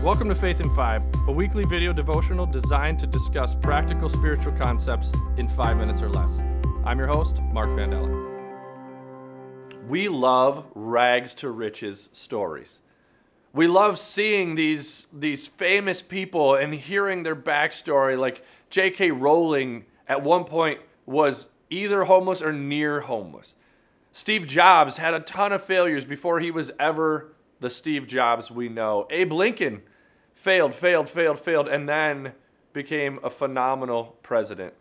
Welcome to Faith in 5, a weekly video devotional designed to discuss practical spiritual concepts in 5 minutes or less. I'm your host, Mark Vandella. We love rags to riches stories. We love seeing these famous people and hearing their backstory, like J.K. Rowling at one point was either homeless or near homeless. Steve Jobs had a ton of failures before he was ever the Steve Jobs we know. Abe Lincoln failed, and then became a phenomenal president.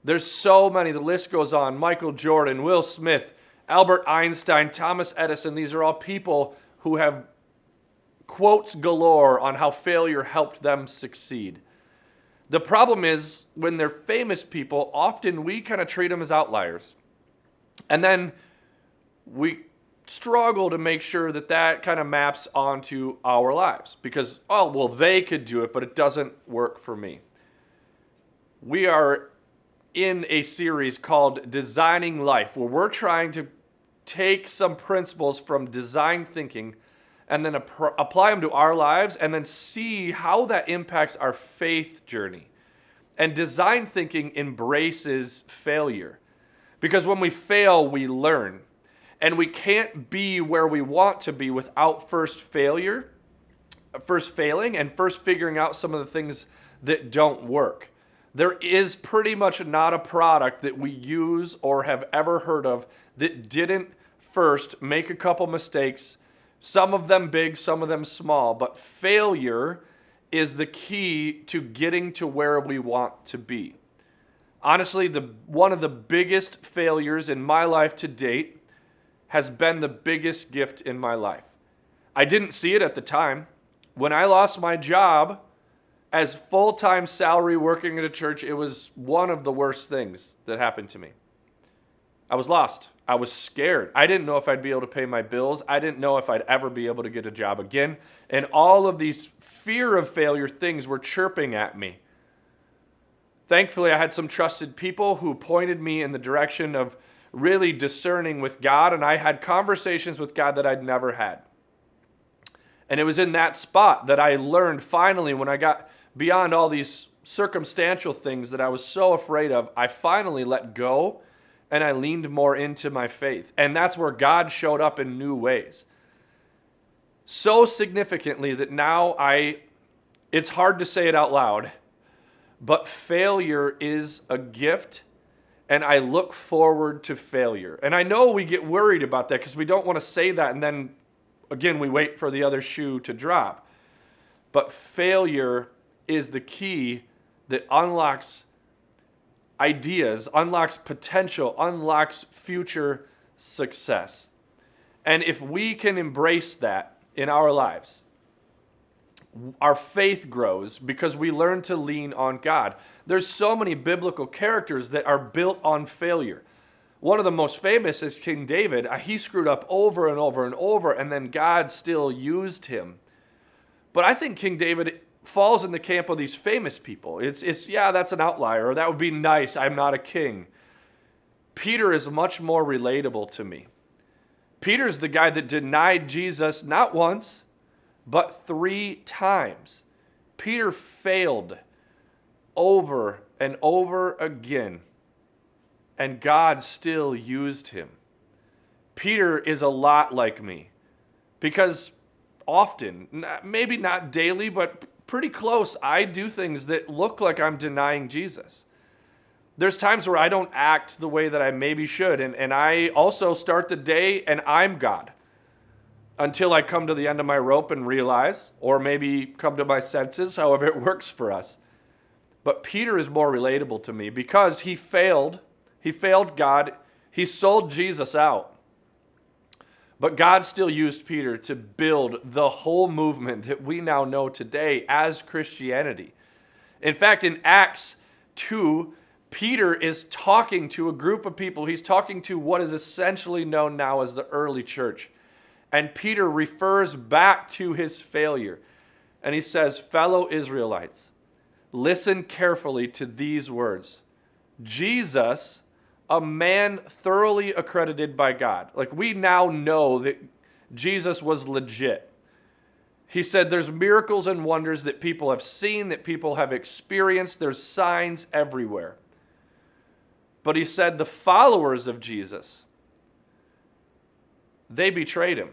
There's so many, the list goes on. Michael Jordan, Will Smith, Albert Einstein, Thomas Edison. These are all people who have quotes galore on how failure helped them succeed. The problem is, when they're famous people, often we kind of treat them as outliers. And then we struggle to make sure that kind of maps onto our lives. Because, oh, well, they could do it, but it doesn't work for me. We are in a series called Designing Life, where we're trying to take some principles from design thinking and then apply them to our lives and then see how that impacts our faith journey. And design thinking embraces failure. Because when we fail, we learn. And we can't be where we want to be without first failing, and first figuring out some of the things that don't work. There is pretty much not a product that we use or have ever heard of that didn't first make a couple mistakes, some of them big, some of them small. But failure is the key to getting to where we want to be. Honestly, one of the biggest failures in my life to date has been the biggest gift in my life. I didn't see it at the time. When I lost my job as full-time salary working at a church, it was one of the worst things that happened to me. I was lost. I was scared. I didn't know if I'd be able to pay my bills. I didn't know if I'd ever be able to get a job again. And all of these fear of failure things were chirping at me. Thankfully, I had some trusted people who pointed me in the direction of really discerning with God, and I had conversations with God that I'd never had. And it was in that spot that I learned finally, when I got beyond all these circumstantial things that I was so afraid of, I finally let go and I leaned more into my faith. And that's where God showed up in new ways. So significantly that now it's hard to say it out loud, but failure is a gift. And I look forward to failure. And I know we get worried about that because we don't want to say that, and then, again, we wait for the other shoe to drop. But failure is the key that unlocks ideas, unlocks potential, unlocks future success. And if we can embrace that in our lives, our faith grows because we learn to lean on God. There's so many biblical characters that are built on failure. One of the most famous is King David. He screwed up over and over and over, and then God still used him. But I think King David falls in the camp of these famous people. It's yeah, that's an outlier, or that would be nice, I'm not a king. Peter is much more relatable to me. Peter's the guy that denied Jesus not once, but 3 times. Peter failed over and over again, and God still used him. Peter is a lot like me, because often, maybe not daily, but pretty close, I do things that look like I'm denying Jesus. There's times where I don't act the way that I maybe should, and I also start the day and I'm God, until I come to the end of my rope and realize, or maybe come to my senses, however it works for us. But Peter is more relatable to me because he failed. He failed God. He sold Jesus out. But God still used Peter to build the whole movement that we now know today as Christianity. In fact, in Acts 2, Peter is talking to a group of people. He's talking to what is essentially known now as the early church. And Peter refers back to his failure. And he says, "Fellow Israelites, listen carefully to these words. Jesus, a man thoroughly accredited by God." Like, we now know that Jesus was legit. He said there's miracles and wonders that people have seen, that people have experienced. There's signs everywhere. But he said the followers of Jesus, they betrayed him.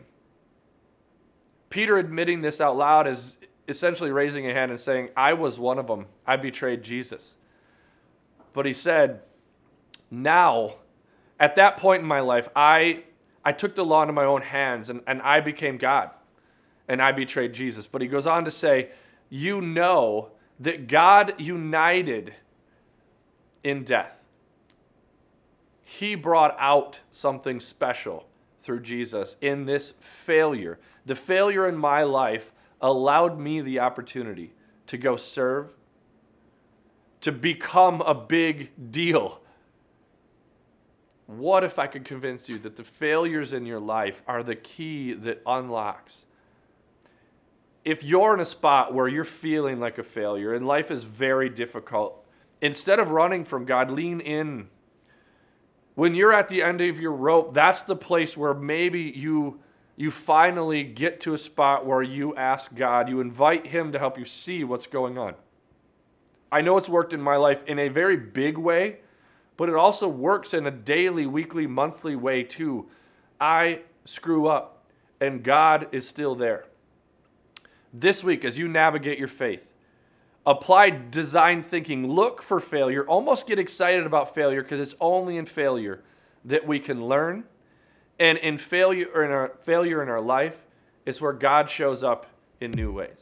Peter admitting this out loud is essentially raising a hand and saying, I was one of them. I betrayed Jesus. But he said, now, at that point in my life, I took the law into my own hands and I became God. And I betrayed Jesus. But he goes on to say, you know that God united in death. He brought out something special through Jesus in this failure. The failure in my life allowed me the opportunity to go serve, to become a big deal. What if I could convince you that the failures in your life are the key that unlocks? If you're in a spot where you're feeling like a failure and life is very difficult, instead of running from God, lean in. When you're at the end of your rope, that's the place where maybe you finally get to a spot where you ask God, you invite him to help you see what's going on. I know it's worked in my life in a very big way, but it also works in a daily, weekly, monthly way too. I screw up, and God is still there. This week, as you navigate your faith, apply design thinking. Look for failure. Almost get excited about failure because it's only in failure that we can learn. And in failure in our life, it's where God shows up in new ways.